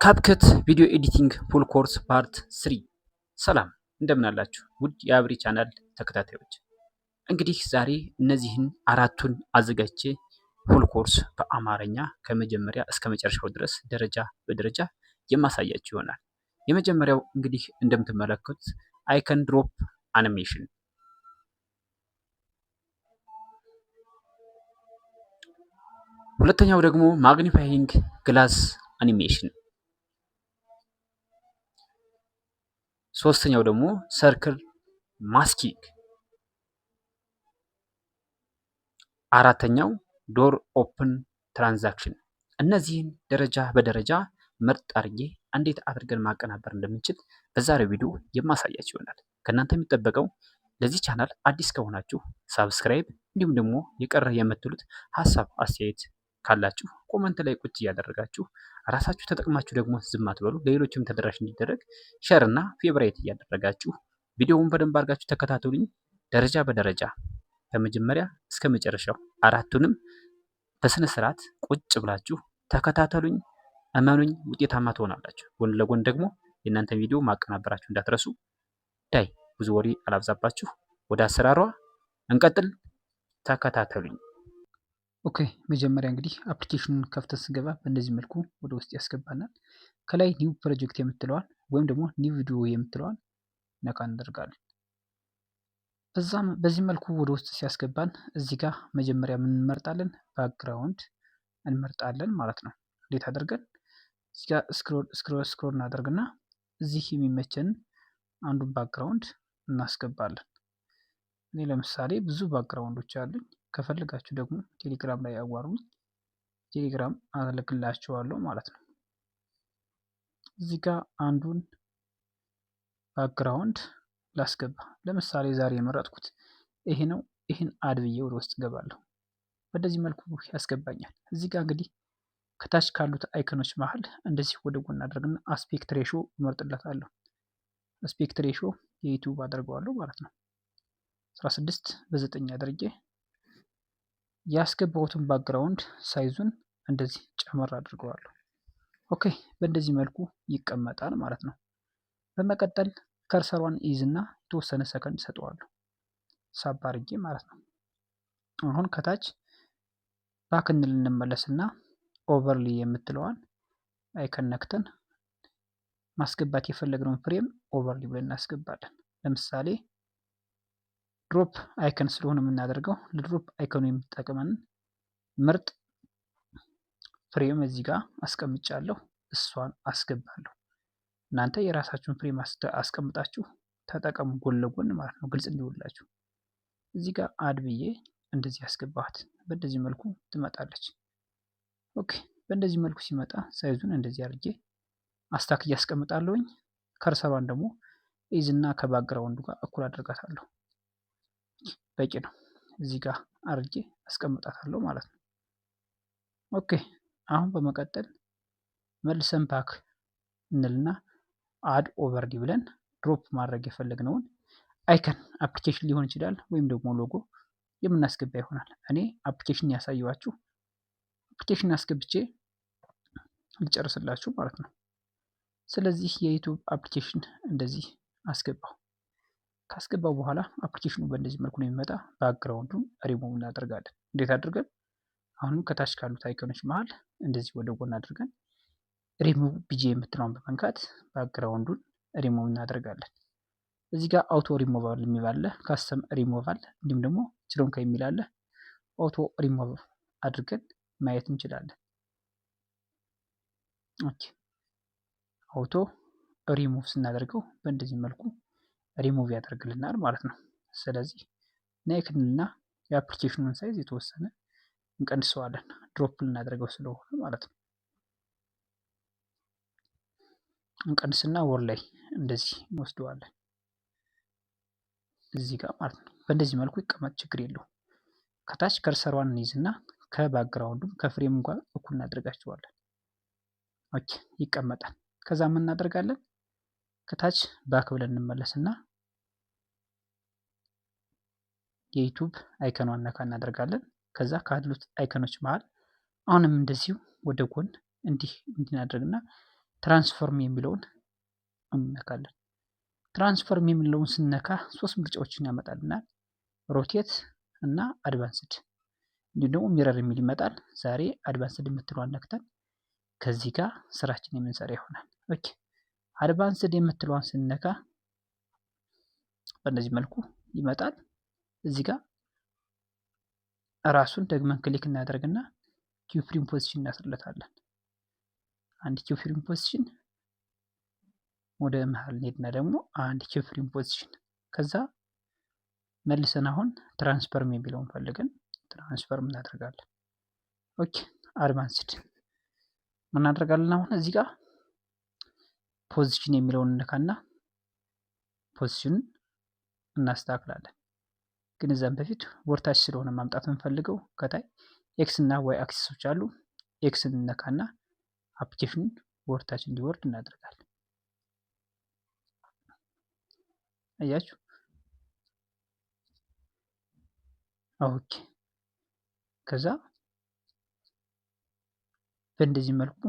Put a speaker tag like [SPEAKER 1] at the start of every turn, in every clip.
[SPEAKER 1] ካፕከት ቪዲዮ ኤዲቲንግ ፉል ኮርስ ፓርት 3። ሰላም እንደምን አላችሁ ውድ የአብሪ ቻናል ተከታታዮች። እንግዲህ ዛሬ እነዚህን አራቱን አዘጋጅቼ ፉል ኮርስ በአማርኛ ከመጀመሪያ እስከ መጨረሻው ድረስ ደረጃ በደረጃ የማሳያችሁ ይሆናል። የመጀመሪያው እንግዲህ እንደምትመለከቱት አይከን ድሮፕ አኒሜሽን፣ ሁለተኛው ደግሞ ማግኒፋይንግ ግላስ አኒሜሽን፣ ሶስተኛው ደግሞ ሰርክል ማስኪንግ፣ አራተኛው ዶር ኦፕን ትራንዛክሽን። እነዚህን ደረጃ በደረጃ ምርጥ አድርጌ እንዴት አድርገን ማቀናበር እንደምንችል በዛሬው ቪዲዮ የማሳያችሁ ይሆናል። ከእናንተ የሚጠበቀው ለዚህ ቻናል አዲስ ከሆናችሁ ሳብስክራይብ፣ እንዲሁም ደግሞ የቀረ የምትሉት ሀሳብ አስተያየት ካላችሁ ኮመንት ላይ ቁጭ እያደረጋችሁ ራሳችሁ ተጠቅማችሁ ደግሞ ዝም አትበሉ። ለሌሎችም ተደራሽ እንዲደረግ ሼር እና ፌቨራይት እያደረጋችሁ ቪዲዮውን በደንብ አድርጋችሁ ተከታተሉኝ። ደረጃ በደረጃ ከመጀመሪያ እስከ መጨረሻው አራቱንም በስነ ስርዓት ቁጭ ብላችሁ ተከታተሉኝ። እመኑኝ ውጤታማ ትሆናላችሁ። ጎን ለጎን ደግሞ የእናንተን ቪዲዮ ማቀናበራችሁ እንዳትረሱ። ዳይ ብዙ ወሬ አላብዛባችሁ፣ ወደ አሰራሯ እንቀጥል። ተከታተሉኝ። ኦኬ፣ መጀመሪያ እንግዲህ አፕሊኬሽኑን ከፍተን ስንገባ በእንደዚህ መልኩ ወደ ውስጥ ያስገባናል። ከላይ ኒው ፕሮጀክት የምትለዋል ወይም ደግሞ ኒው ቪዲዮ የምትለዋል ነካ እናደርጋለን። በዚህ መልኩ ወደ ውስጥ ሲያስገባን እዚህ ጋር መጀመሪያ ምን እንመርጣለን? ባክግራውንድ እንመርጣለን ማለት ነው። እንዴት አድርገን እዚህ ጋር ስክሮል እናደርግና እዚህ የሚመቸን አንዱን ባክግራውንድ እናስገባለን። እኔ ለምሳሌ ብዙ ባክግራውንዶች አሉኝ። ከፈልጋችሁ ደግሞ ቴሌግራም ላይ አዋሩኝ፣ ቴሌግራም አልክላችኋለሁ ማለት ነው። እዚህ ጋር አንዱን ባክግራውንድ ላስገባ። ለምሳሌ ዛሬ የመረጥኩት ይሄ ነው። ይህን አድ ብዬ ወደ ውስጥ ገባለሁ። በዚህ መልኩ ያስገባኛል። እዚህ ጋር እንግዲህ ከታች ካሉት አይከኖች መሀል እንደዚህ ወደ ጎን አድርግና አስፔክት ሬሾ እመርጥለታለሁ። አስፔክት ሬሾ የዩቲዩብ አደርገዋለሁ ማለት ነው። 16:9 አድርጌ ያስገባሁትን ባክግራውንድ ሳይዙን እንደዚህ ጨመር አድርገዋለሁ። ኦኬ፣ በእንደዚህ መልኩ ይቀመጣል ማለት ነው። በመቀጠል ከርሰሯን ይዝና የተወሰነ ሰከንድ ሰጠዋለሁ፣ ሳብ አድርጌ ማለት ነው። አሁን ከታች ባክ እንመለስና ኦቨርሊ የምትለዋን አይከን ነክተን ማስገባት የፈለግነውን ፍሬም ኦቨርሊ ብለን እናስገባለን። ለምሳሌ ድሮፕ አይከን ስለሆነ የምናደርገው ለድሮፕ አይከኑ የሚጠቅመንን ምርጥ ፍሬም እዚህ ጋር አስቀምጫለሁ፣ እሷን አስገባለሁ። እናንተ የራሳችሁን ፍሬም አስቀምጣችሁ ተጠቀሙ፣ ጎን ለጎን ማለት ነው፣ ግልጽ እንዲውላችሁ። እዚህ ጋር አድ ብዬ እንደዚህ ያስገባኋት በእንደዚህ መልኩ ትመጣለች። ኦኬ፣ በእንደዚህ መልኩ ሲመጣ ሳይዙን እንደዚህ አድርጌ አስታክ እያስቀምጣለሁኝ። ከርሰሯን ደግሞ ኢዝና ከባክግራውንዱ ጋር እኩል አድርጋታለሁ። በቂ ነው። እዚህ ጋር አድርጌ አስቀምጣታለሁ ማለት ነው። ኦኬ፣ አሁን በመቀጠል መልሰን ባክ እንልና አድ ኦቨርሊ ብለን ድሮፕ ማድረግ የፈለግነውን አይከን አፕሊኬሽን ሊሆን ይችላል ወይም ደግሞ ሎጎ የምናስገባ ይሆናል። እኔ አፕሊኬሽን ያሳየዋችሁ አፕሊኬሽን አስገብቼ ልጨርስላችሁ ማለት ነው። ስለዚህ የዩቲዩብ አፕሊኬሽን እንደዚህ አስገባው። ካስገባው በኋላ አፕሊኬሽኑ በእንደዚህ መልኩ ነው የሚመጣ። ባክግራውንዱን ሪሙቭ እናደርጋለን። እንዴት አድርገን? አሁንም ከታች ካሉት አይከኖች መሀል እንደዚህ ወደ ጎን አድርገን ሪሙቭ ቢጂ የምትለውን በመንካት ባክግራውንዱን ሪሙቭ እናደርጋለን። እዚህ ጋር አውቶ ሪሙቫል የሚባል ካስተም ሪሙቫል፣ እንዲሁም ደግሞ ችሎንካ የሚል አለ። አውቶ ሪሙቭ አድርገን ማየት እንችላለን። ኦኬ፣ አውቶ ሪሙቭ ስናደርገው በእንደዚህ መልኩ ሪሙቭ ያደርግልናል ማለት ነው። ስለዚህ ናይክንና የአፕሊኬሽኑን ሳይዝ የተወሰነ እንቀንሰዋለን፣ ድሮፕ ልናደርገው ስለሆነ ማለት ነው። እንቀንስና ወር ላይ እንደዚህ እንወስደዋለን እዚህ ጋር ማለት ነው። በእንደዚህ መልኩ ይቀመጥ፣ ችግር የለውም። ከታች ከርሰሯን እንይዝና ከባክግራውንዱም ከፍሬም ጋር እኩል እናደርጋቸዋለን። ኦኬ፣ ይቀመጣል። ከዛ ምን እናደርጋለን? ከታች ባክ ብለን እንመለስና የዩቲዩብ አይከኗን ነካ እናደርጋለን። ከዛ ካሉት አይከኖች መሀል አሁንም እንደዚሁ ወደ ጎን እንዲህ እናደርግና ትራንስፎርም የሚለውን እንነካለን። ትራንስፎርም የሚለውን ስነካ 3 ምርጫዎችን ያመጣልናል። ሮቴት እና አድቫንስድ እንዲሁም ደግሞ ሚረር የሚል ይመጣል። ዛሬ አድቫንስድ የምትለዋን ነክተን ከዚህ ጋር ስራችን የምንሰራ ይሆናል። ኦኬ አድቫንስድ የምትለዋን ስነካ በእነዚህ መልኩ ይመጣል። እዚህ ጋር ራሱን ደግመን ክሊክ እናደርግና ኪውፍሬም ፖዚሽን እናስርለታለን። አንድ ኪውፍሬም ፖዚሽን ወደ መሃል እንሄድና ደግሞ አንድ ኪውፍሬም ፖዚሽን ከዛ መልሰን አሁን ትራንስፈርም የሚለውን ፈልገን ትራንስፈርም እናደርጋለን። ኦኬ አድቫንስድ ምን እናደርጋለን? አሁን እዚህ ጋር ፖዚሽን የሚለውን እንነካና ፖዚሽኑን እናስተካክላለን። ግን እዛም በፊት ወርታች ስለሆነ ማምጣት የምንፈልገው ከታይ ኤክስ እና ዋይ አክሲሶች አሉ። ኤክስ እንነካና አፕሊኬሽኑን ወርታች እንዲወርድ እናደርጋለን። አያችሁ? ኦኬ ከዛ በእንደዚህ መልኩ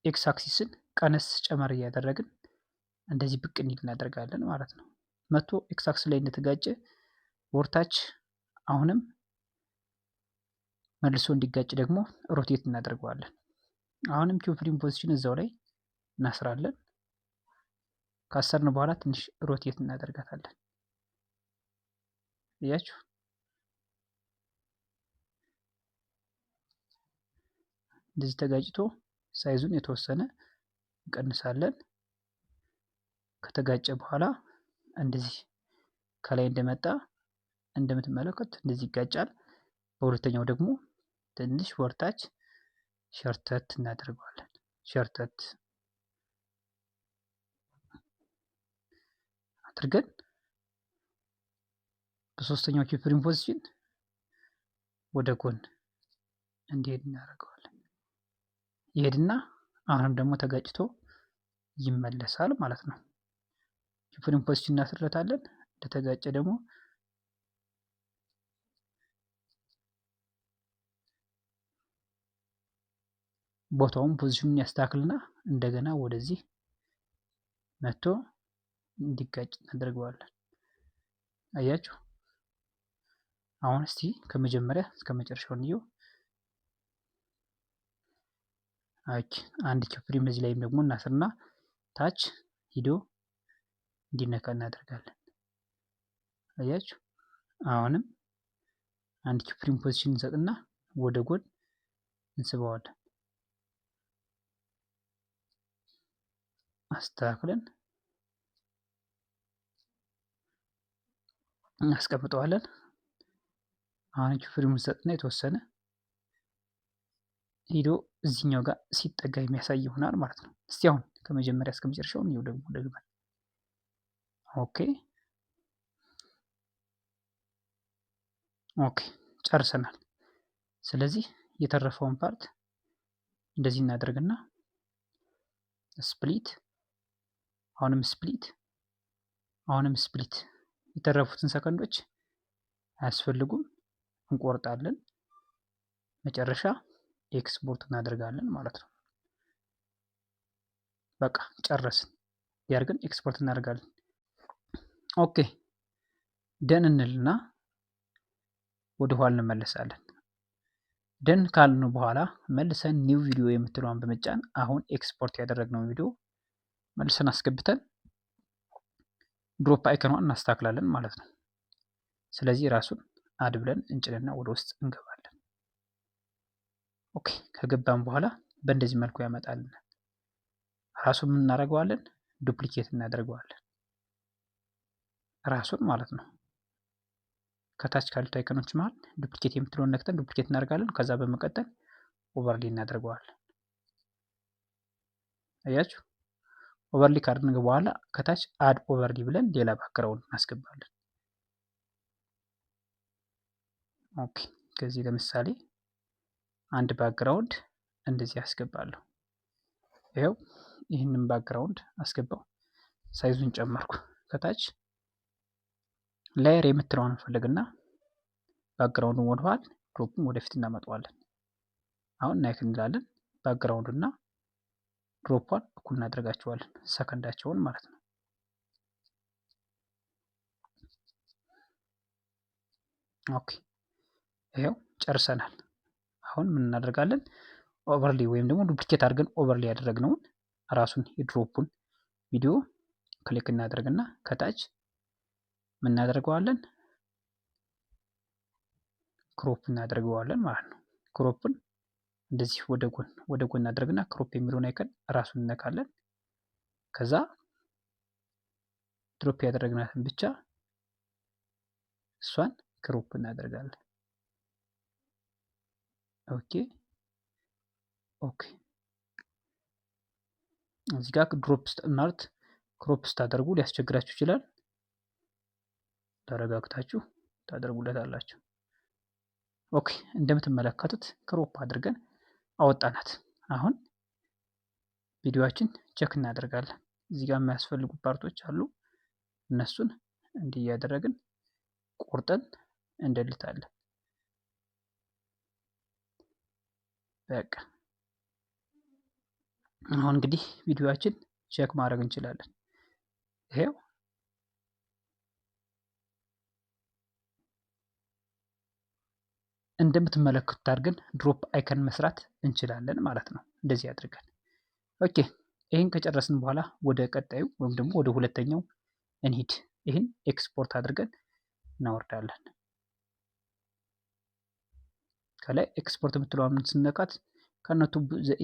[SPEAKER 1] ኤክስ አክሲስን ቀነስ ጨመር እያደረግን እንደዚህ ብቅ እንዲል እናደርጋለን ማለት ነው። መቶ ኤክስ አክሲስ ላይ እንደተጋጨ ወርታች አሁንም መልሶ እንዲጋጭ ደግሞ ሮቴት እናደርገዋለን። አሁንም ኪውፍሬም ፖዚሽን እዛው ላይ እናስራለን። ካሰርን በኋላ ትንሽ ሮቴት እናደርጋታለን። እያችሁ እንደዚህ ተጋጭቶ ሳይዙን የተወሰነ እንቀንሳለን። ከተጋጨ በኋላ እንደዚህ ከላይ እንደመጣ እንደምትመለከቱት እንደዚህ ይጋጫል። በሁለተኛው ደግሞ ትንሽ ወርታች ሸርተት እናደርገዋለን። ሸርተት አድርገን በሶስተኛው ኪውፍሬም ፖዚሽን ወደ ጎን እንዲሄድ እናደርገዋለን። ይሄድና አሁንም ደግሞ ተጋጭቶ ይመለሳል ማለት ነው። ኪውፍሬም ፖዚሽን እናስርለታለን። እንደተጋጨ ደግሞ ቦታውን ፖዚሽኑን ያስተካክልና እንደገና ወደዚህ መጥቶ እንዲጋጭ እናደርገዋለን። አያችሁ? አሁን እስቲ ከመጀመሪያ እስከ መጨረሻው እንየው። አንድ ኪውፍሬም እዚህ ላይም ደግሞ እናስርና ታች ሂዶ እንዲነካ እናደርጋለን። አያችሁ? አሁንም አንድ ኪውፍሬም ፖዚሽን እንሰጥና ወደ ጎን እንስበዋለን። አስተካክለን እናስቀምጠዋለን። አሁን ኪውፍሬም እንሰጥና የተወሰነ ሂዶ እዚህኛው ጋር ሲጠጋ የሚያሳይ ይሆናል ማለት ነው። እስቲ አሁን ከመጀመሪያ እስከ መጨረሻው ነው ደግሞ ደግመን ኦኬ ጨርሰናል። ስለዚህ የተረፈውን ፓርት እንደዚህ እናደርግና ስፕሊት አሁንም ስፕሊት የተረፉትን ሰከንዶች አያስፈልጉም፣ እንቆርጣለን። መጨረሻ ኤክስፖርት እናደርጋለን ማለት ነው። በቃ ጨረስን። ያርግን ኤክስፖርት እናደርጋለን። ኦኬ ደን እንልና ወደ ኋላ እንመለሳለን። ደን ካልን በኋላ መልሰን ኒው ቪዲዮ የምትለዋን በመጫን አሁን ኤክስፖርት ያደረግነው ቪዲዮ መልሰን አስገብተን ድሮፕ አይከኗን እናስተካክላለን ማለት ነው። ስለዚህ ራሱን አድ ብለን እንጭንና ወደ ውስጥ እንገባለን። ኦኬ ከገባን በኋላ በእንደዚህ መልኩ ያመጣልን። ራሱን ምን እናደርገዋለን? ዱፕሊኬት እናደርገዋለን። ራሱን ማለት ነው። ከታች ካሉት አይከኖች መሃል ዱፕሊኬት የምትለውን ነክተን ዱፕሊኬት እናደርጋለን። ከዛ በመቀጠል ኦቨርሊ እናደርገዋለን። አያችሁ? ኦቨርሊ ካደረግን በኋላ ከታች አድ ኦቨርሊ ብለን ሌላ ባክግራውንድ እናስገባለን። ኦኬ ከዚህ ለምሳሌ አንድ ባክግራውንድ እንደዚህ አስገባለሁ። ይኸው ይህንን ባክግራውንድ አስገባው። ሳይዙን ጨመርኩ። ከታች ላየር የምትለውን እንፈልግና ባክግራውንዱን ወደኋላ ድሮፑን ወደፊት እናመጣዋለን። አሁን ናይክ እንላለን። ባክግራውንድ እና ድሮፓን እኩል እናደርጋቸዋለን፣ ሰከንዳቸውን ማለት ነው። ኦኬ ይሄው ጨርሰናል። አሁን ምን እናደርጋለን? ኦቨርሊ ወይም ደግሞ ዱፕሊኬት አድርገን ኦቨርሊ ያደረግነውን ራሱን የድሮፑን ቪዲዮ ክሊክ እናደርግና ከታች ምን እናደርገዋለን? ክሮፕ እናደርገዋለን ማለት ነው። ክሮፕን እንደዚህ ወደ ጎን እናደርግና ክሮፕ የሚለውን አይከን ራሱን እነካለን። ከዛ ድሮፕ ያደረግናትን ብቻ እሷን ክሮፕ እናደርጋለን። ኦኬ እዚህ ጋር ድሮፕ ማለት ክሮፕ ስታደርጉ ሊያስቸግራችሁ ይችላል። ተረጋግታችሁ ታደርጉለታላችሁ። ኦኬ እንደምትመለከቱት ክሮፕ አድርገን አወጣናት። አሁን ቪዲዮአችን ቼክ እናደርጋለን። እዚህ ጋር የሚያስፈልጉ ፓርቶች አሉ። እነሱን እንዲህ እያደረግን ቆርጠን እንደልታለን። በቃ አሁን እንግዲህ ቪዲዮአችን ቼክ ማድረግ እንችላለን። ይሄው እንደምትመለከቱት አድርገን ድሮፕ አይከን መስራት እንችላለን ማለት ነው። እንደዚህ አድርገን ኦኬ። ይህን ከጨረስን በኋላ ወደ ቀጣዩ ወይም ደግሞ ወደ ሁለተኛው እንሂድ። ይህን ኤክስፖርት አድርገን እናወርዳለን። ከላይ ኤክስፖርት የምትለዋን ስነካት ከነቱ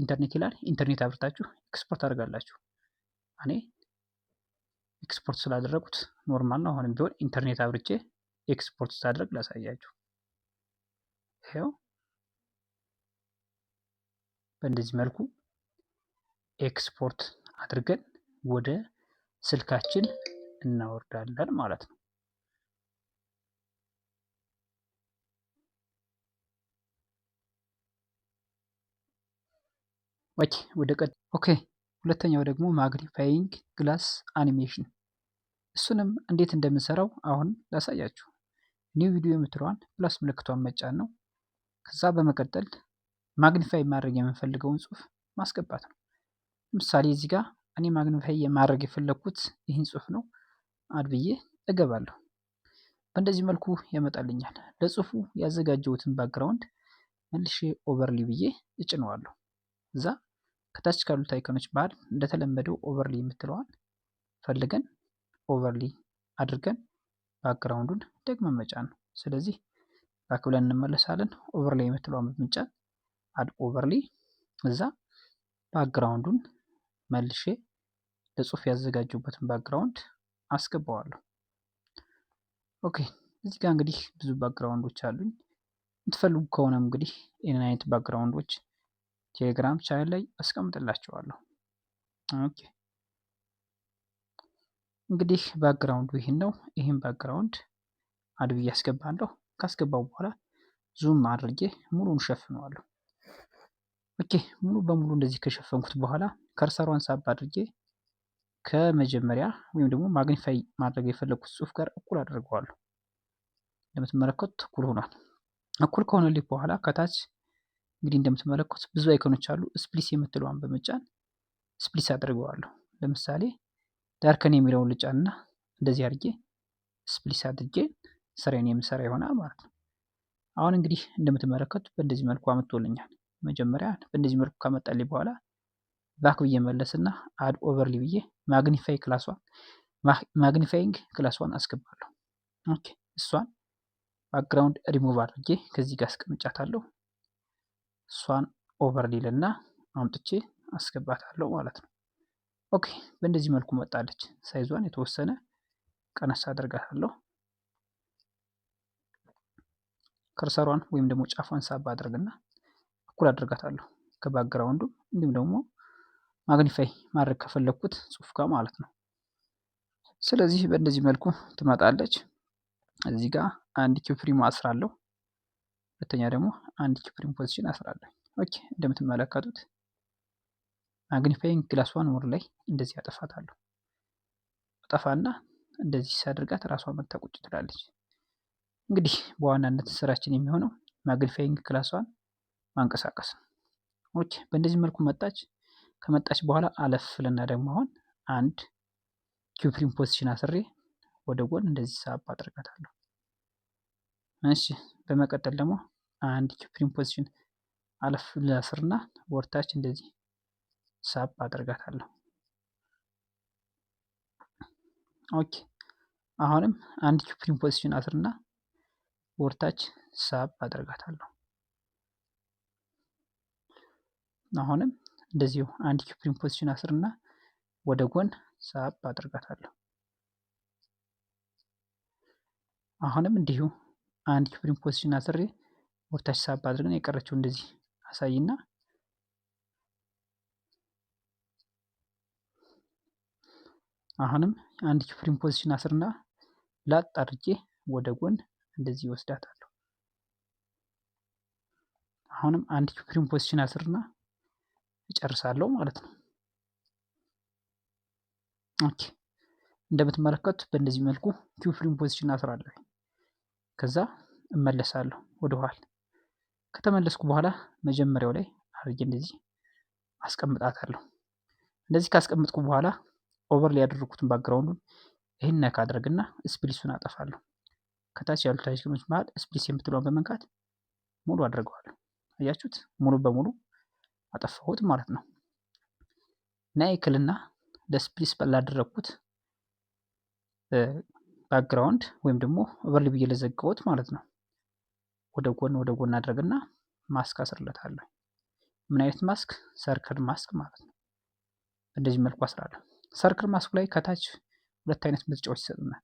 [SPEAKER 1] ኢንተርኔት ይላል። ኢንተርኔት አብርታችሁ ኤክስፖርት አድርጋላችሁ። እኔ ኤክስፖርት ስላደረጉት ኖርማል ነው። አሁንም ቢሆን ኢንተርኔት አብርቼ ኤክስፖርት ሳደርግ ላሳያችሁ። ይሄው በእንደዚህ መልኩ ኤክስፖርት አድርገን ወደ ስልካችን እናወርዳለን ማለት ነው። ኦኬ ሁለተኛው ደግሞ ማግኒፋይንግ ግላስ አኒሜሽን። እሱንም እንዴት እንደምንሰራው አሁን ላሳያችሁ። ኒው ቪዲዮ የምትለዋን ፕላስ ምልክቷን መጫን ነው። ከዛ በመቀጠል ማግኒፋይ ማድረግ የምንፈልገውን ጽሑፍ ማስገባት ነው። ለምሳሌ እዚህ ጋር እኔ ማግኒፋይ ማድረግ የፈለግኩት ይህን ጽሑፍ ነው። አድብዬ እገባለሁ። በእንደዚህ መልኩ ያመጣልኛል። ለጽሑፉ ያዘጋጀሁትን ባክግራውንድ መልሼ ኦቨርሊ ብዬ እጭነዋለሁ። እዛ ከታች ካሉት አይኮኖች ባህል እንደተለመደው ኦቨርሊ የምትለዋን ፈልገን ኦቨርሊ አድርገን ባክግራውንዱን ደግመን መጫን ነው። ስለዚህ ባክ ብለን እንመለሳለን። ኦቨርሊ የምትለዋን በመጫን አድ ኦቨርሊ፣ እዛ ባክግራውንዱን መልሼ ለጽሁፍ ያዘጋጀሁበትን ባክግራውንድ አስገባዋለሁ። ኦኬ እዚህ ጋር እንግዲህ ብዙ ባክግራውንዶች አሉኝ። የምትፈልጉ ከሆነም እንግዲህ ይህን አይነት ባክግራውንዶች ቴሌግራም ቻናል ላይ አስቀምጥላችኋለሁ። ኦኬ እንግዲህ ባክግራውንዱ ይህን ነው። ይህን ባክግራውንድ አድ ብዬ አስገባለሁ። ካስገባው በኋላ ዙም አድርጌ ሙሉን ሸፍነዋለሁ። ኦኬ ሙሉ በሙሉ እንደዚህ ከሸፈንኩት በኋላ ከርሰሯን ሳብ አድርጌ ከመጀመሪያ ወይም ደግሞ ማግኒፋይ ማድረግ የፈለግኩት ጽሁፍ ጋር እኩል አድርገዋለሁ። እንደምትመለከቱት እኩል ሆኗል። እኩል ከሆነልኝ በኋላ ከታች እንግዲህ እንደምትመለከቱት ብዙ አይኮኖች አሉ። ስፕሊስ የምትለዋን በመጫን ስፕሊስ አድርገዋለሁ። ለምሳሌ ዳርከን የሚለውን ልጫንና እንደዚህ አድርጌ ስፕሊስ አድርጌ ስራዬን የምሰራ ይሆናል ማለት ነው። አሁን እንግዲህ እንደምትመለከቱት በእንደዚህ መልኩ አመጥቶልኛል። መጀመሪያ በእንደዚህ መልኩ ካመጣልኝ በኋላ ባክ ብዬ መለስና አድ ኦቨርሊ ብዬ ማግኒፋይንግ ክላሷን አስገባለሁ። ኦኬ እሷን ባክግራውንድ ሪሙቭ አድርጌ ከዚህ ጋር አስቀምጫታለሁ። እሷን ኦቨርሊ ልና አምጥቼ አስገባታለሁ ማለት ነው። ኦኬ በእንደዚህ መልኩ መጣለች። ሳይዟን የተወሰነ ቀነስ አደርጋታለሁ። ከርሰሯን ወይም ደግሞ ጫፏን ሳብ አድርግና እኩል አድርጋታለሁ ከባክግራውንዱ እንዲሁም ደግሞ ማግኒፋይ ማድረግ ከፈለኩት ጽሁፍ ጋር ማለት ነው። ስለዚህ በእንደዚህ መልኩ ትመጣለች። እዚህ ጋር አንድ ኪፕሪም አስራለሁ። ሁለተኛ ደግሞ አንድ ኪፕሪም ፖዚሽን አስራለሁ። ኦኬ እንደምትመለከቱት ማግኒፋይንግ ግላሷን ወር ላይ እንደዚህ አጠፋታለሁ። አጠፋና እንደዚህ ሳደርጋት ራሷ መታ ቁጭ ትላለች። እንግዲህ በዋናነት ስራችን የሚሆነው ማግኒፋይንግ ክላሷን ማንቀሳቀስ ነው። ኦኬ በእንደዚህ መልኩ መጣች። ከመጣች በኋላ አለፍ ልና ደግሞ አሁን አንድ ኪፕሪም ፖዚሽን አስሬ ወደ ጎን እንደዚህ ሳብ አድርጋታለሁ። እሺ በመቀጠል ደግሞ አንድ ኪፕሪም ፖዚሽን አለፍ ላስርና ወርታች እንደዚህ ሳብ አድርጋታለሁ። ኦኬ አሁንም አንድ ኪፕሪም ፖዚሽን አስርና ወርታች ሳብ አድርጋታለሁ። አሁንም እንደዚሁ አንድ ኪፕሪም ፖዚሽን አስርና ወደ ጎን ሳብ አድርጋታለሁ። አሁንም እንዲሁ አንድ ኪፕሪም ፖዚሽን አስሬ ወርታች ሳብ አድርገን የቀረችው እንደዚህ አሳይና አሁንም አንድ ኪፕሪም ፖዚሽን አስርና ላጥ አድርጌ ወደ ጎን እንደዚህ ወስዳታለሁ። አሁንም አንድ ኪፕሪም ፖዚሽን አስርና እጨርሳለሁ ማለት ነው። ኦኬ እንደምትመለከቱት በእንደዚህ መልኩ ኪፕሪም ፖዚሽን አስራለሁ። ከዛ እመለሳለሁ ወደ ኋላ። ከተመለስኩ በኋላ መጀመሪያው ላይ አድርጌ እንደዚህ አስቀምጣታለሁ። እንደዚህ ካስቀምጥኩ በኋላ ኦቨር ላይ ያደረኩትን ባክግራውንዱን ይህን ነካ አድርግና ስፕሊሱን አጠፋለሁ። ከታች ያሉት አይኮኖች መሃል ስፕሊስ የምትለውን በመንካት ሙሉ አድርገዋለሁ። አያችሁት? ሙሉ በሙሉ አጠፋሁት ማለት ነው። ናይክልና ለስፕሊስ ላደረኩት ባክግራውንድ ወይም ደግሞ ኦቨርሊ ብዬ ለዘጋሁት ማለት ነው ወደ ጎን አድርግና ማስክ አስርለታለሁ። ምን አይነት ማስክ? ሰርክል ማስክ ማለት ነው። እንደዚህ መልኩ አስራለሁ። ሰርክል ማስኩ ላይ ከታች ሁለት አይነት ምርጫዎች ይሰጡናል።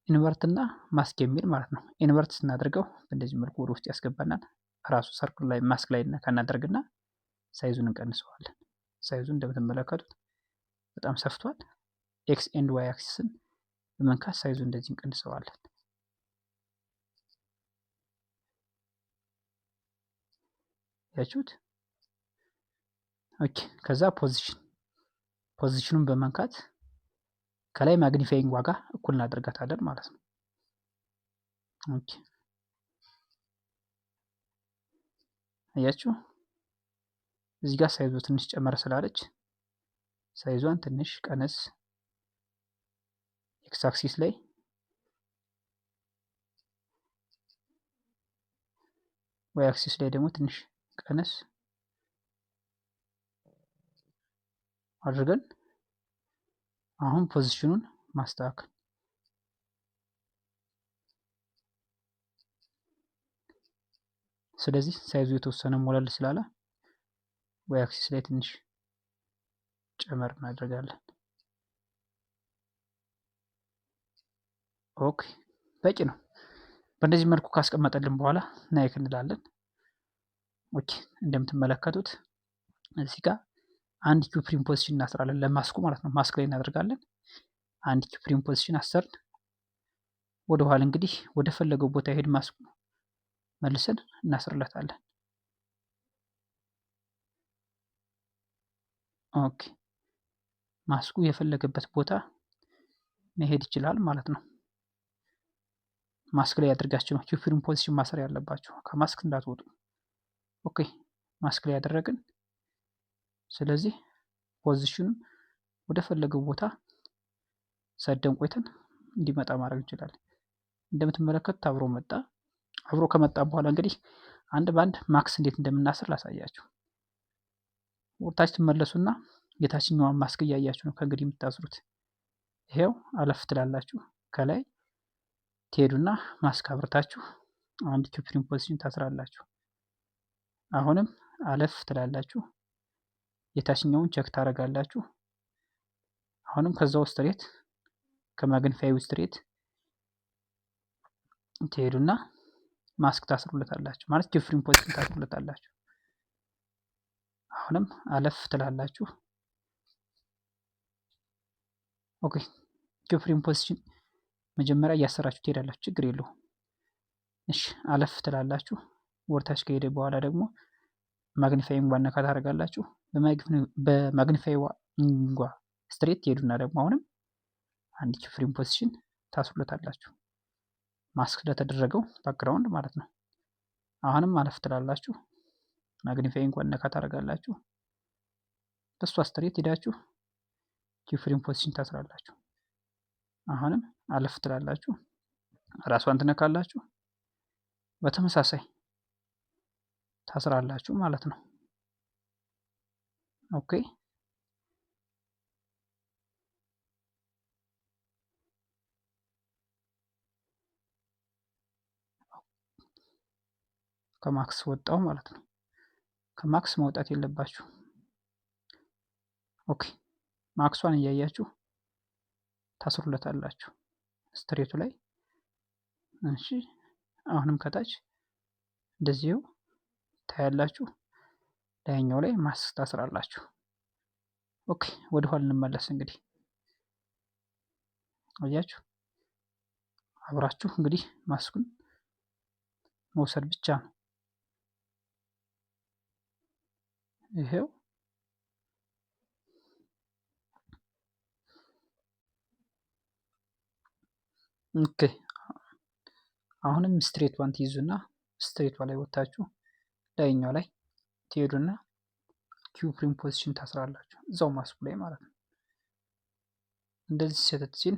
[SPEAKER 1] ኢንቨርት እና ማስክ የሚል ማለት ነው። ኢንቨርት ስናደርገው በእንደዚህ መልኩ ወደ ውስጥ ያስገባናል። ራሱ ሰርክል ላይ ማስክ ላይ እናደርግና ሳይዙን እንቀንሰዋለን። ሳይዙን እንደምትመለከቱት በጣም ሰፍቷል። ኤክስ ኤንድ ዋይ አክሲስን በመንካት ሳይዙን እንደዚህ እንቀንሰዋለን። ያችሁት? ኦኬ ከዛ ፖዚሽኑን በመንካት ከላይ ማግኒፋይንግ ዋጋ እኩል እናደርጋታለን ማለት ነው። ኦኬ አያችሁ? እዚህ ጋር ሳይዙ ትንሽ ጨመር ስላለች ሳይዟን ትንሽ ቀነስ፣ ኤክስ አክሲስ ላይ ዋይ አክሲስ ላይ ደግሞ ትንሽ ቀነስ አድርገን አሁን ፖዚሽኑን ማስተካከል። ስለዚህ ሳይዙ የተወሰነ ሞላል ስላለ ዋይ አክሲስ ላይ ትንሽ ጨመር እናደርጋለን። ኦኬ በቂ ነው። በእንደዚህ መልኩ ካስቀመጠልን በኋላ ናይክ እንላለን። ኦኬ እንደምትመለከቱት እዚህ ጋር አንድ ኪፕሪም ፖዚሽን እናስራለን ለማስኩ ማለት ነው። ማስክ ላይ እናደርጋለን። አንድ ኪፕሪም ፖዚሽን አሰርን። ወደ ኋላ እንግዲህ ወደ ፈለገው ቦታ ሄድ ማስኩ መልሰን እናስርለታለን። ኦኬ ማስኩ የፈለገበት ቦታ መሄድ ይችላል ማለት ነው። ማስክ ላይ ያደርጋችሁ ነው ኪፕሪም ፖዚሽን ማሰር ያለባችሁ፣ ከማስክ እንዳትወጡ። ኦኬ ማስክ ላይ ያደረግን። ስለዚህ ፖዚሽኑን ወደ ፈለገው ቦታ ሰደን ቆይተን እንዲመጣ ማድረግ እንችላለን። እንደምትመለከቱት አብሮ መጣ። አብሮ ከመጣ በኋላ እንግዲህ አንድ ባንድ ማክስ እንዴት እንደምናስር ላሳያችሁ። ወርታች ትመለሱና የታችኛዋን ማስክ እያያችሁ ነው ከእንግዲህ የምታስሩት። ይሄው አለፍ ትላላችሁ። ከላይ ትሄዱና ማስክ አብርታችሁ አንድ ኪፕሪም ፖዚሽን ታስራላችሁ። አሁንም አለፍ ትላላችሁ። የታችኛውን ቸክ ታደርጋላችሁ። አሁንም ከዛው ስትሬት ከማግኒፋይ ስትሬት ትሄዱና ማስክ ታስሩለታላችሁ፣ ማለት ኪፕሪም ፖዚሽን ታስሩለታላችሁ። አሁንም አለፍ ትላላችሁ። ኦኬ ኪፕሪም ፖዚሽን መጀመሪያ እያሰራችሁ ትሄዳላችሁ፣ ችግር የለውም። እሺ አለፍ ትላላችሁ። ወርታች ከሄደ በኋላ ደግሞ ማግኒፋይንግ ዋና ታደርጋላችሁ። በማግኒፋይ ዋንጓ ስትሬት ትሄዱና ደግሞ አሁንም አንድ ኪፕሪም ፖዚሽን ታስሩለታላችሁ። ማስክ ለተደረገው ባክግራውንድ ማለት ነው። አሁንም አለፍ ትላላችሁ። ማግኒፋይንግ ነካ ታደርጋላችሁ። በሷ ስትሬት ሄዳችሁ ኪፍሬም ፖዚሽን ታስራላችሁ። አሁንም አለፍ ትላላችሁ። ራሷን ትነካላችሁ። በተመሳሳይ ታስራላችሁ ማለት ነው። ኦኬ ከማክስ ወጣው ማለት ነው። ከማክስ መውጣት የለባችሁ። ኦኬ ማክሷን እያያችሁ ታስሩለታላችሁ ስትሬቱ ላይ። እሺ አሁንም ከታች እንደዚሁ ታያላችሁ። ላይኛው ላይ ማስክ ታስራላችሁ። ኦኬ ወደ ኋላ እንመለስ። እንግዲህ አያችሁ አብራችሁ እንግዲህ ማስኩን መውሰድ ብቻ ነው። ይሄው ኦኬ አሁንም ስትሬት ዋን ትይዙና ስትሬቷ ላይ ወጣችሁ ላይኛው ላይ ትሄዱና ኪፍሬም ፖዚሽን ታስራላችሁ እዛው ማስኩ ላይ ማለት ነው። እንደዚህ ሴተት ሲል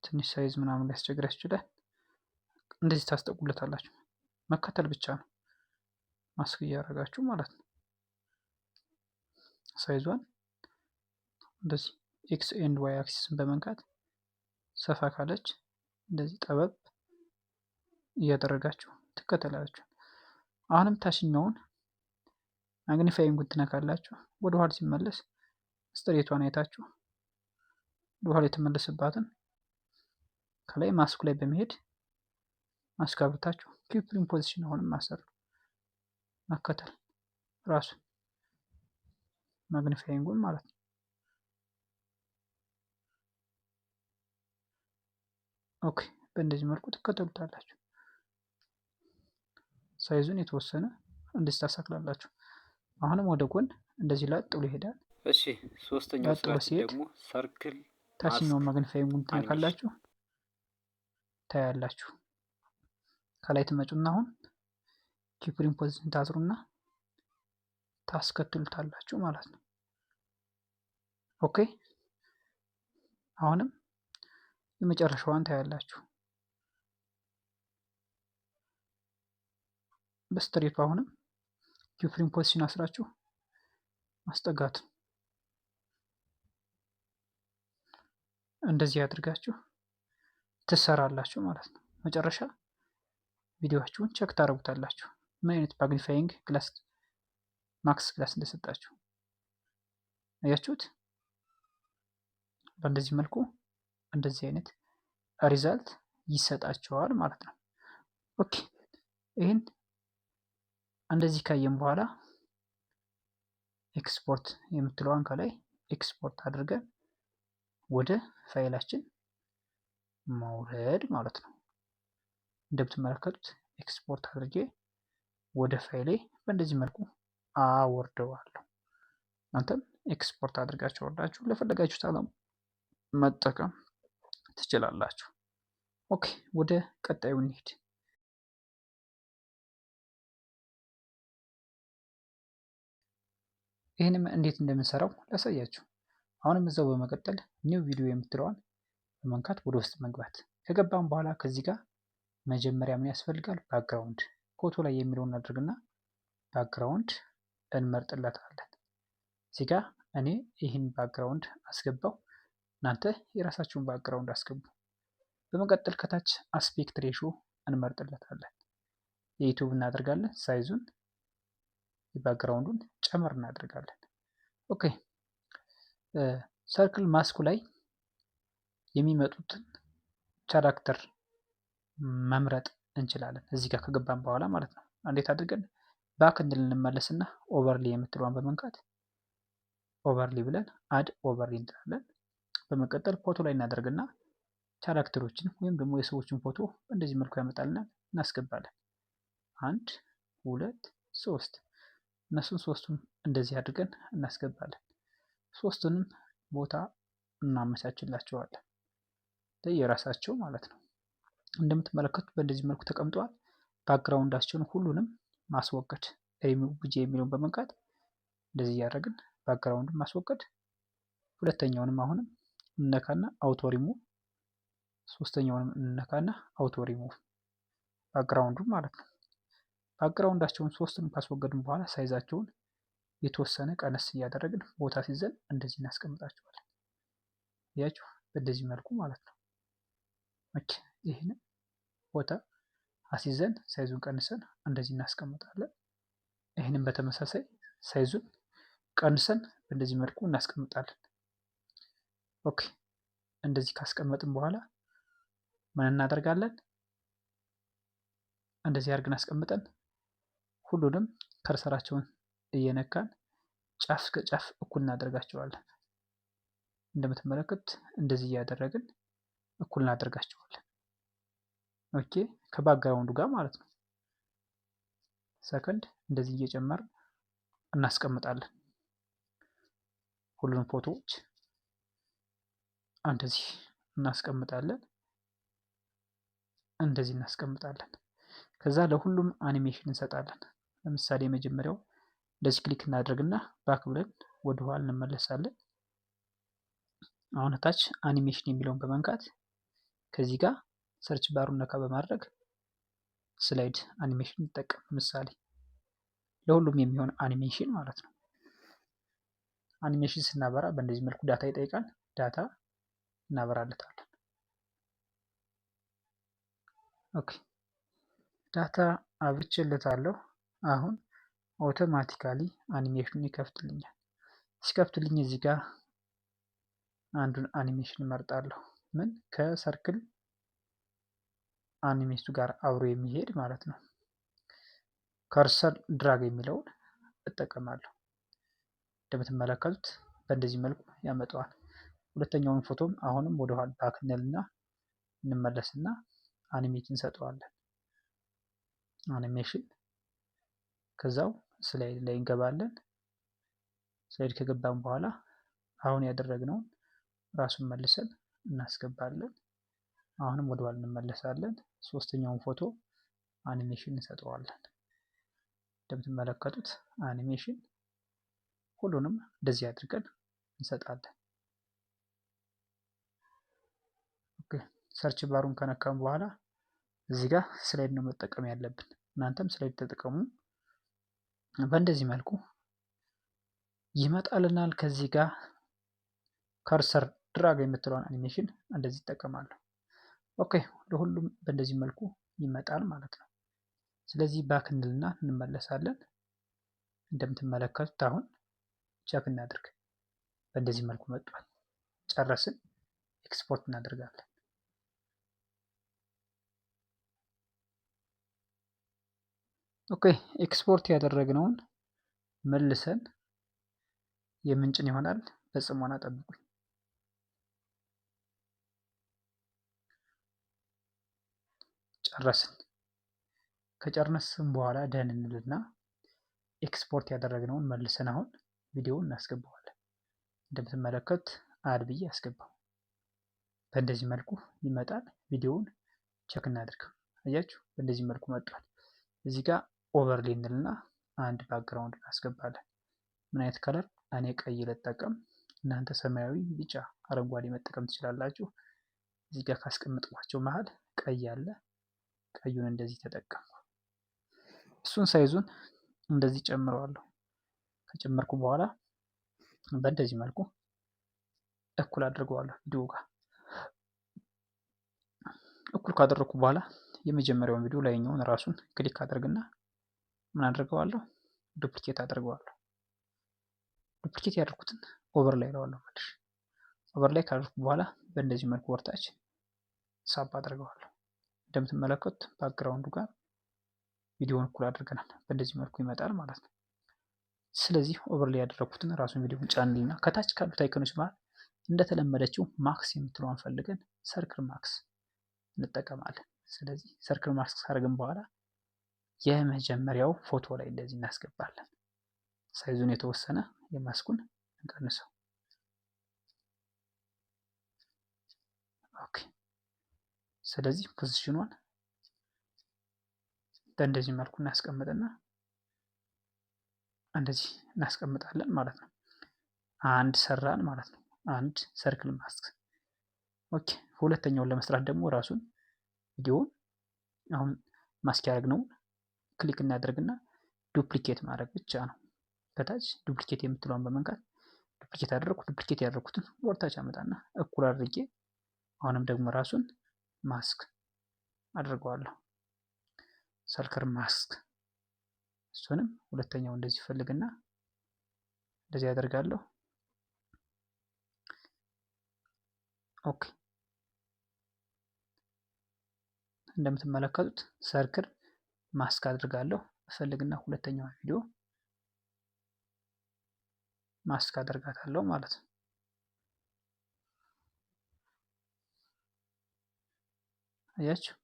[SPEAKER 1] ትንሽ ሳይዝ ምናምን ሊያስቸግራችሁ ይችላል። እንደዚህ ታስጠቁለታላችሁ። መከተል ብቻ ነው ማስክ እያደረጋችሁ ማለት ነው። ሳይዟን እንደዚህ ኤክስ ኤንድ ዋይ አክሲስን በመንካት ሰፋ ካለች እንደዚህ ጠበብ እያደረጋችሁ ትከተላላችሁ። አሁንም ታችኛውን ማግኒፋይንጉን ትነካላችሁ። ወደ ኋላ ሲመለስ ስትሬቷን አይታችሁ ወደ ኋላ የተመለሰባትን ከላይ ማስኩ ላይ በመሄድ ማስክ አብርታችሁ ኪፍሬም ፖዚሽን አሁንም ማሰር መከተል ራሱ ማግኒፋይንጉን ማለት ነው። ኦኬ በእንደዚህ መልኩ ትከተሉታላችሁ። ሳይዙን የተወሰነ እንደዚህ ታሳክላላችሁ። አሁንም ወደ ጎን እንደዚህ ላጥ ብሎ ይሄዳል።
[SPEAKER 2] እሺ ሶስተኛው ስራችን ደግሞ ሰርክል
[SPEAKER 1] ታችኛውን ማግኒፋይንጉን ትነካላችሁ ታያላችሁ። ከላይ ትመጩና አሁን ኪፍሬም ፖዚሽን ታስሩና ታስከትሉታላችሁ ማለት ነው። ኦኬ አሁንም የመጨረሻዋን ታያላችሁ። በስትሬቱ አሁንም ኪፍሬም ፖዚሽን አስራችሁ ማስጠጋት እንደዚህ አድርጋችሁ ትሰራላችሁ ማለት ነው። መጨረሻ ቪዲዮአችሁን ቼክ ታደርጉታላችሁ ምን አይነት ማግኒፋይንግ ግላስ ማክስ ግላስ እንደሰጣችሁ አያችሁት። በእንደዚህ መልኩ እንደዚህ አይነት ሪዛልት ይሰጣቸዋል ማለት ነው። ኦኬ ይህን እንደዚህ ካየን በኋላ ኤክስፖርት የምትለዋን ከላይ ኤክስፖርት አድርገን ወደ ፋይላችን ማውረድ ማለት ነው። እንደምትመለከቱት ኤክስፖርት አድርጌ ወደ ፋይሌ በእንደዚህ መልኩ አወርደዋለሁ። እናንተም ኤክስፖርት አድርጋችሁ ወርዳችሁ ለፈለጋችሁት ዓላማ መጠቀም ትችላላችሁ። ኦኬ ወደ ቀጣዩ እንሂድ። ይህንም እንዴት እንደምንሰራው ላሳያችሁ። አሁንም እዛው በመቀጠል ኒው ቪዲዮ የምትለዋን በመንካት ወደ ውስጥ መግባት። ከገባም በኋላ ከዚህ ጋር መጀመሪያ ምን ያስፈልጋል? ባክግራውንድ ፎቶ ላይ የሚለውን አድርግና ባክግራውንድ እንመርጥለታለን። እዚህ ጋር እኔ ይህን ባክግራውንድ አስገባው፣ እናንተ የራሳችሁን ባክግራውንድ አስገቡ። በመቀጠል ከታች አስፔክት ሬሾ እንመርጥለታለን። የዩቲዩብ እናደርጋለን። ሳይዙን የባክግራውንዱን ጨመር እናደርጋለን። ኦኬ ሰርክል ማስኩ ላይ የሚመጡትን ካራክተር መምረጥ እንችላለን። እዚህ ጋር ከገባን በኋላ ማለት ነው። እንዴት አድርገን ባክ እንድል እንመለስና ኦቨርሊ የምትለዋን በመንካት ኦቨርሊ ብለን አድ ኦቨርሊ እንላለን። በመቀጠል ፎቶ ላይ እናደርግና ካራክተሮችን ወይም ደግሞ የሰዎችን ፎቶ እንደዚህ መልኩ ያመጣልናል። እናስገባለን። 1 2 3 እነሱን ሶስቱን እንደዚህ አድርገን እናስገባለን። ሶስቱንም ቦታ እናመቻችላቸዋለን ለየራሳቸው ማለት ነው። እንደምትመለከቱት በእንደዚህ መልኩ ተቀምጠዋል። ባክግራውንዳቸውን ሁሉንም ማስወገድ ሪሙቭ ጄ የሚለውን በመንካት እንደዚህ እያደረግን ባክግራውንዱን ማስወገድ። ሁለተኛውንም አሁንም እንነካና አውቶ ሪሙቭ፣ ሶስተኛውንም እንነካና አውቶ ሪሙቭ ባክግራውንዱን ማለት ነው። ባክግራውንዳቸውን ሶስቱንም ካስወገድን በኋላ ሳይዛቸውን የተወሰነ ቀነስ እያደረግን ቦታ ሲዘን እንደዚህ እናስቀምጣቸዋለን። ያችሁ በእንደዚህ መልኩ ማለት ነው። ኦኬ ይሄንን ቦታ አሲዘን ሳይዙን ቀንሰን እንደዚህ እናስቀምጣለን። ይህንን በተመሳሳይ ሳይዙን ቀንሰን በእንደዚህ መልኩ እናስቀምጣለን። ኦኬ እንደዚህ ካስቀመጥን በኋላ ምን እናደርጋለን? እንደዚህ አድርገን አስቀምጠን ሁሉንም ከርሰራቸውን እየነካን ጫፍ እስከ ጫፍ እኩል እናደርጋቸዋለን። እንደምትመለከቱት እንደዚህ እያደረግን እኩል እናደርጋቸዋለን። ኦኬ ከባክግራውንዱ ጋር ማለት ነው። ሰከንድ እንደዚህ እየጨመርን እናስቀምጣለን። ሁሉንም ፎቶዎች እንደዚህ እናስቀምጣለን። እንደዚህ እናስቀምጣለን። ከዛ ለሁሉም አኒሜሽን እንሰጣለን። ለምሳሌ የመጀመሪያው እንደዚህ ክሊክ እናደርግና ባክ ብለን ወደ ኋላ እንመለሳለን። አሁን ታች አኒሜሽን የሚለውን በመንካት ከዚህ ጋር ሰርች ባሩን ነካ በማድረግ ስላይድ አኒሜሽን እንጠቀም። ምሳሌ ለሁሉም የሚሆን አኒሜሽን ማለት ነው። አኒሜሽን ስናበራ በእንደዚህ መልኩ ዳታ ይጠይቃል። ዳታ እናበራለታለን። ኦኬ ዳታ አብርቼለታለሁ። አሁን አውቶማቲካሊ አኒሜሽኑን ይከፍትልኛል። ሲከፍትልኝ እዚህ ጋር አንዱን አኒሜሽን እመርጣለሁ። ምን ከሰርክል አኒሜሽኑ ጋር አብሮ የሚሄድ ማለት ነው። ከርሰር ድራግ የሚለውን እጠቀማለሁ። እንደምትመለከቱት በእንደዚህ መልኩ ያመጣዋል። ሁለተኛውን ፎቶም አሁንም ወደ ኋላ ባክ እንልና እንመለስና አኒሜሽን እንሰጠዋለን። አኒሜሽን ከዛው ስላይድ ላይ እንገባለን። ስላይድ ከገባን በኋላ አሁን ያደረግነውን ራሱን መልሰን እናስገባለን። አሁንም ወደ ኋላ እንመለሳለን። ሶስተኛውን ፎቶ አኒሜሽን እንሰጠዋለን። እንደምትመለከቱት አኒሜሽን ሁሉንም እንደዚህ አድርገን እንሰጣለን። ኦኬ ሰርች ባሩን ከነካም በኋላ እዚህ ጋር ስላይድ ነው መጠቀም ያለብን። እናንተም ስላይድ ተጠቀሙ። በእንደዚህ መልኩ ይመጣልናል። ከዚህ ጋር ከርሰር ድራግ የምትለውን አኒሜሽን እንደዚህ ይጠቀማለሁ። ኦኬ ለሁሉም በእንደዚህ መልኩ ይመጣል ማለት ነው። ስለዚህ ባክ እንልና እንመለሳለን። እንደምትመለከቱት አሁን ቼክ እናድርግ። በእንደዚህ መልኩ መጥቷል። ጨረስን። ኤክስፖርት እናደርጋለን። ኦኬ ኤክስፖርት ያደረግነውን መልሰን የምንጭን ይሆናል። በጽሞና ጠብቁኝ። ጨረስን። ከጨረስን በኋላ ደህን እንልና ኤክስፖርት ያደረግነውን መልሰን አሁን ቪዲዮውን እናስገባዋለን። እንደምትመለከቱት አድ ብዬ አስገባው። በእንደዚህ መልኩ ይመጣል። ቪዲዮውን ቼክ እናድርግ። አያችሁ በእንደዚህ መልኩ መጥቷል። እዚህ ጋር ኦቨርሌይ እንልና አንድ ባክግራውንድ እናስገባለን። ምን አይነት ከለር? እኔ ቀይ ልጠቀም፣ እናንተ ሰማያዊ፣ ቢጫ፣ አረንጓዴ መጠቀም ትችላላችሁ። እዚህ ጋር ካስቀመጥኳቸው መሀል ቀይ አለ። ቀዩን እንደዚህ ተጠቀምኩ። እሱን ሳይዙን እንደዚህ ጨምረዋለሁ። ከጨመርኩ በኋላ በእንደዚህ መልኩ እኩል አድርገዋለሁ ቪዲዮ ጋር። እኩል ካደረኩ በኋላ የመጀመሪያውን ቪዲዮ ላይኛውን ራሱን ክሊክ አድርግና ምን አድርገዋለሁ? ዱፕሊኬት አድርገዋለሁ። ዱፕሊኬት ያደርኩትን ኦቨር ላይ እለዋለሁ ማለት ነው። ኦቨር ላይ ካደረኩ በኋላ በእንደዚህ መልኩ ወርታች ሳብ አድርገዋለሁ። እንደምትመለከቱት ባክግራውንዱ ጋር ቪዲዮውን እኩል አድርገናል። በእንደዚህ መልኩ ይመጣል ማለት ነው። ስለዚህ ኦቨር ላይ ያደረኩትን ራሱን ቪዲዮውን ጫንልና ከታች ካሉት አይኮኖች መሃል እንደተለመደችው ማክስ የምትለውን ፈልገን ሰርክል ማክስ እንጠቀማለን። ስለዚህ ሰርክል ማክስ ካደረግን በኋላ የመጀመሪያው ፎቶ ላይ እንደዚህ እናስገባለን። ሳይዙን የተወሰነ የማስኩን እንቀንሰው። ኦኬ ስለዚህ ፖዚሽኗን በእንደዚህ መልኩ እናስቀምጥና እንደዚህ እናስቀምጣለን ማለት ነው። አንድ ሰራን ማለት ነው። አንድ ሰርክል ማስክ። ኦኬ ሁለተኛውን ለመስራት ደግሞ ራሱን ቪዲዮውን አሁን ማስክ ያደረግነውን ክሊክ እናደርግና ዱፕሊኬት ማድረግ ብቻ ነው። ከታች ዱፕሊኬት የምትለውን በመንካት ዱፕሊኬት አደረኩ። ዱፕሊኬት ያደረኩትን ወርታች አመጣና እኩል አድርጌ አሁንም ደግሞ ራሱን ማስክ አድርገዋለሁ። ሰርክል ማስክ። እሱንም ሁለተኛው እንደዚህ ፈልግና እንደዚህ አደርጋለሁ። ኦኬ እንደምትመለከቱት ሰርክል ማስክ አድርጋለሁ። እፈልግና ሁለተኛው ቪዲዮ ማስክ አደርጋታለሁ ማለት ነው። አያችሁ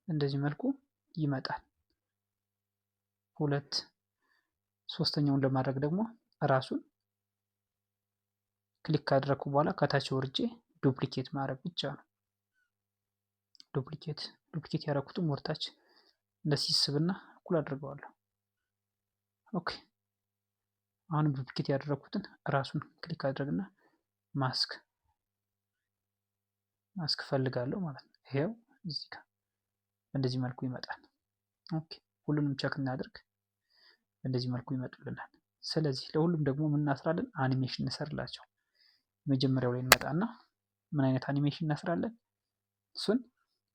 [SPEAKER 1] እንደዚህ መልኩ ይመጣል። ሶስተኛውን ለማድረግ ደግሞ ራሱን ክሊክ ካደረኩ በኋላ ከታች ወርጄ ዱፕሊኬት ማድረግ ብቻ ነው። ዱፕሊኬት ያደረኩትም ወርታች እንደዚህ ስብና እኩል አድርገዋለሁ። ኦኬ አሁንም ዱፕሊኬት ያደረኩትን ራሱን ክሊክ አድርግና ማስክ ፈልጋለሁ ማለት ነው። ይሄው እዚህ ጋር በእንደዚህ መልኩ ይመጣል። ኦኬ ሁሉንም ቸክ እናድርግ። በእንደዚህ መልኩ ይመጡልናል። ስለዚህ ለሁሉም ደግሞ ምን እናስራለን? አኒሜሽን እንሰርላቸው። መጀመሪያው ላይ እንመጣና ምን አይነት አኒሜሽን እናስራለን? እሱን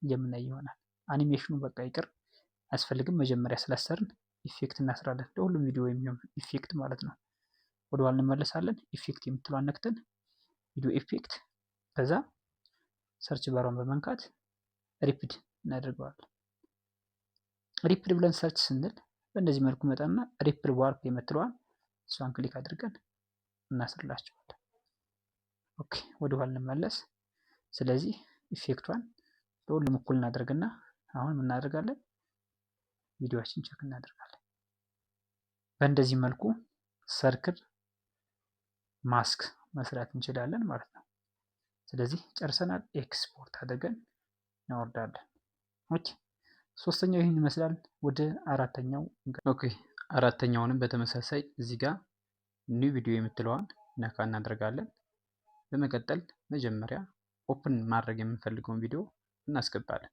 [SPEAKER 1] የምናይ ይሆናል። አኒሜሽኑ በቃ ይቅር አያስፈልግም። መጀመሪያ ስላሰርን ኢፌክት እናስራለን። ለሁሉም ቪዲዮ የሚሆን ኢፌክት ማለት ነው። ወደኋላ እንመለሳለን። ኢፌክት የምትለዋን ነክተን ቪዲዮ ኢፌክት፣ ከዛ ሰርች ባሯን በመንካት ሪፒድ እናደርገዋለን። ሪፕል ብለን ሰርች ስንል በእንደዚህ መልኩ መጣና ሪፕል ዋርፕ የምትለዋን እሷን ክሊክ አድርገን እናስርላቸዋለን። ኦኬ ወደ ኋላ እንመለስ። ስለዚህ ኢፌክቷን ለሁሉም እኩል እናደርግና አሁን ምን እናደርጋለን? ቪዲዮአችን ቸክ እናደርጋለን። በእንደዚህ መልኩ ሰርክል ማስክ መስራት እንችላለን ማለት ነው። ስለዚህ ጨርሰናል። ኤክስፖርት አድርገን እናወርዳለን። ኦኬ ሶስተኛው ይህን ይመስላል። ወደ አራተኛው ኦኬ አራተኛውንም በተመሳሳይ እዚህ ጋር ኒው ቪዲዮ የምትለዋን ነካ እናደርጋለን። በመቀጠል መጀመሪያ ኦፕን ማድረግ የምንፈልገውን ቪዲዮ እናስገባለን።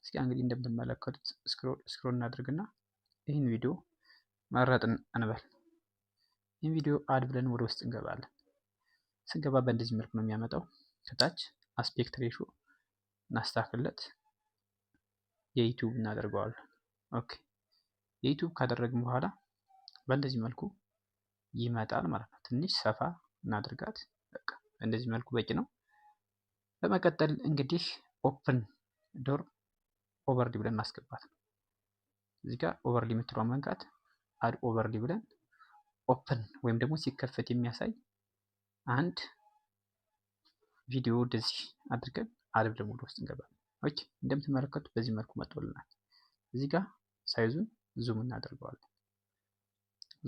[SPEAKER 1] እስኪ እንግዲህ እንደምትመለከቱት ስክሮል እናድርግና ይህን ቪዲዮ መረጥን እንበል። ይህን ቪዲዮ አድ ብለን ወደ ውስጥ እንገባለን። ስንገባ በእንደዚህ መልኩ ነው የሚያመጣው። ከታች አስፔክት ሬሾ እናስተካክልለት፣ የዩቲዩብ እናደርገዋለን። ኦኬ የዩቲዩብ ካደረግን በኋላ በእንደዚህ መልኩ ይመጣል ማለት ነው። ትንሽ ሰፋ እናድርጋት። በቃ በእንደዚህ መልኩ በቂ ነው። በመቀጠል እንግዲህ ኦፕን ዶር ኦቨርሊ ብለን ማስገባት ነው። እዚህ ጋር ኦቨርሊ የምትለውን መንካት አድ ኦቨርሊ ብለን ኦፕን ወይም ደግሞ ሲከፈት የሚያሳይ አንድ ቪዲዮ እንደዚህ አድርገን አድ ብለን ወደ ውስጥ እንገባለን። ኦኬ እንደምትመለከቱት በዚህ መልኩ መጥቶልናል። እዚህ ጋር ሳይዙን ዙም እናደርገዋለን።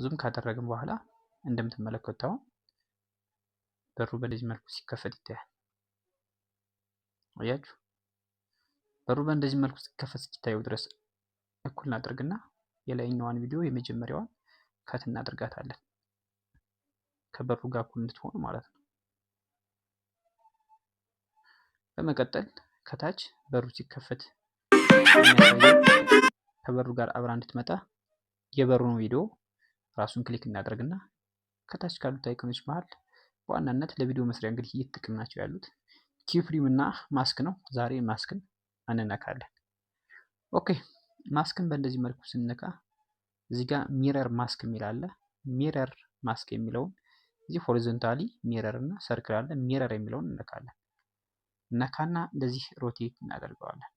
[SPEAKER 1] ዙም ካደረግን በኋላ እንደምትመለከቱት አሁን በሩ በዚህ መልኩ ሲከፈት ይታያል። አያችሁ፣ በሩ በእንደዚህ መልኩ ሲከፈት እስኪታየው ድረስ እኩል እናደርግና የላይኛዋን ቪዲዮ የመጀመሪያዋን ከት እናደርጋታለን። ከበሩ ጋር እኩል እንድትሆኑ ማለት ነው። በመቀጠል ከታች በሩ ሲከፈት ከበሩ ጋር አብራ እንድትመጣ የበሩን ቪዲዮ ራሱን ክሊክ እናደርግና ከታች ካሉት አይኮኖች መሃል በዋናነት ለቪዲዮ መስሪያ እንግዲህ እየተጠቀምናቸው ያሉት ኪፍሪም እና ማስክ ነው። ዛሬ ማስክን እንነካለን። ኦኬ ማስክን በእንደዚህ መልኩ ስንነካ እዚህ ጋር ሚረር ማስክ የሚል አለ። ሚረር ማስክ የሚለውን እዚህ ሆሪዞንታሊ ሚረር እና ሰርክል አለ። ሚረር የሚለውን እንነካለን። ነካና እንደዚህ ሮቴት እናደርገዋለን።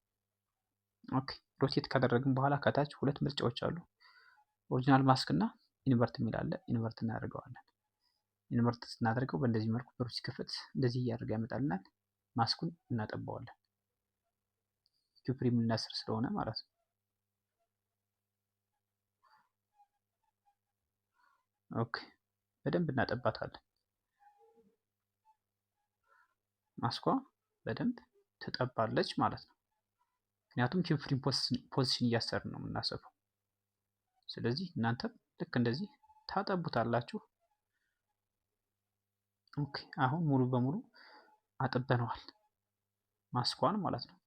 [SPEAKER 1] ኦኬ ሮቴት ካደረግን በኋላ ከታች ሁለት ምርጫዎች አሉ። ኦሪጂናል ማስክ እና ኢንቨርት የሚል አለ። ኢንቨርት እናደርገዋለን። ኢንቨርት ስናደርገው በእንደዚህ መልኩ በሩ ሲከፈት እንደዚህ እያደረገ ያመጣልናል። ማስኩን እናጠባዋለን። ኪፕሪም ልናስር ስለሆነ ማለት ነው። ኦኬ በደንብ እናጠባታለን። ማስኳ በደንብ ትጠባለች ማለት ነው። ምክንያቱም ኪፕፍሪም ፖዚሽን እያሰርን ነው የምናሰፋው። ስለዚህ እናንተም ልክ እንደዚህ ታጠቡታላችሁ። ኦኬ አሁን ሙሉ በሙሉ አጥበነዋል ማስኳን ማለት ነው።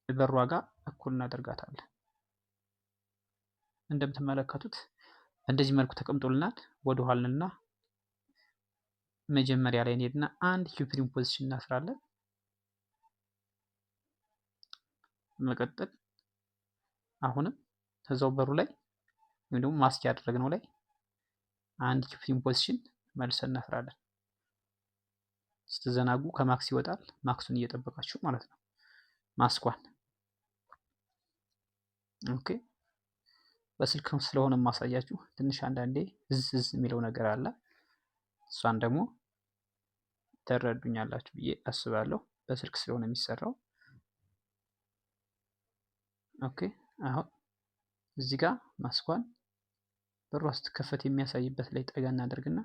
[SPEAKER 1] በሯ ጋር እኩል እናደርጋታለን። እንደምትመለከቱት እንደዚህ መልኩ ተቀምጦልናል። ወደ ኋላና መጀመሪያ ላይ እንሄድና አንድ ኪፕፍሪም ፖዚሽን እናስራለን። መቀጠል አሁንም ከዛው በሩ ላይ ወይም ደግሞ ማስክ ያደረግነው ላይ አንድ ኪፕፍሪም ፖዚሽን መልሰን እናስራለን። ስትዘናጉ ከማክስ ይወጣል። ማክሱን እየጠበቃችሁ ማለት ነው ማስኳን። ኦኬ በስልክ ስለሆነ የማሳያችሁ ትንሽ አንዳንዴ ዝዝ የሚለው ነገር አለ። እሷን ደግሞ ተረዱኛላችሁ ብዬ አስባለሁ። በስልክ ስለሆነ የሚሰራው። ኦኬ አሁን እዚህ ጋር ማስኳን በሯ ስትከፈት የሚያሳይበት ላይ ጠጋ እናደርግና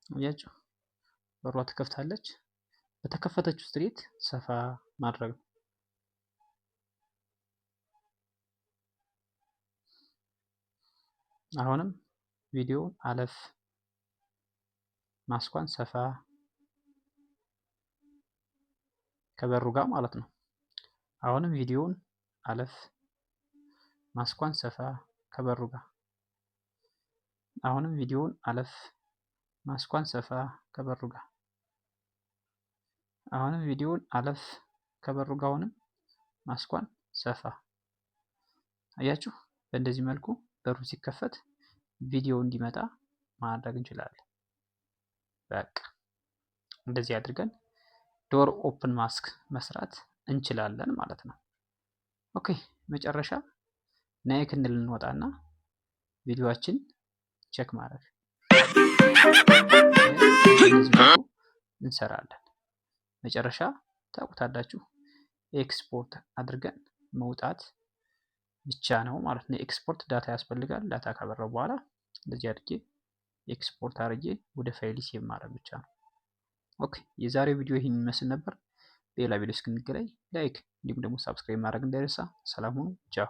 [SPEAKER 1] አያችሁ በሯ ትከፍታለች። በተከፈተችው ስትሬት ሰፋ ማድረግ ነው። አሁንም ቪዲዮ አለፍ ማስኳን ሰፋ ከበሩ ጋር ማለት ነው። አሁንም ቪዲዮውን አለፍ ማስኳን ሰፋ ከበሩ ጋር። አሁንም ቪዲዮውን አለፍ ማስኳን ሰፋ ከበሩ ጋር። አሁንም ቪዲዮውን አለፍ ከበሩ ጋር። አሁንም ማስኳን ሰፋ። አያችሁ በእንደዚህ መልኩ በሩ ሲከፈት ቪዲዮ እንዲመጣ ማድረግ እንችላለን። በቃ እንደዚህ አድርገን ዶር ኦፕን ማስክ መስራት እንችላለን ማለት ነው። ኦኬ መጨረሻ ናይክ እንል እንወጣና ቪዲዮአችን ቼክ ማድረግ እንሰራለን። መጨረሻ ታውቁታላችሁ ኤክስፖርት አድርገን መውጣት ብቻ ነው ማለት ነው። ኤክስፖርት ዳታ ያስፈልጋል። ዳታ ካበራው በኋላ እንደዚህ አድርጌ ኤክስፖርት አድርጌ ወደ ፋይል ሴቭ ማድረግ ብቻ ነው። ኦኬ የዛሬው ቪዲዮ ይህን ይመስል ነበር። በሌላ ቪዲዮ እስክንገናኝ ላይክ እንዲሁም ደግሞ ሳብስክራይብ ማድረግ እንዳይረሳ። ሰላም ሁኑ። ቻው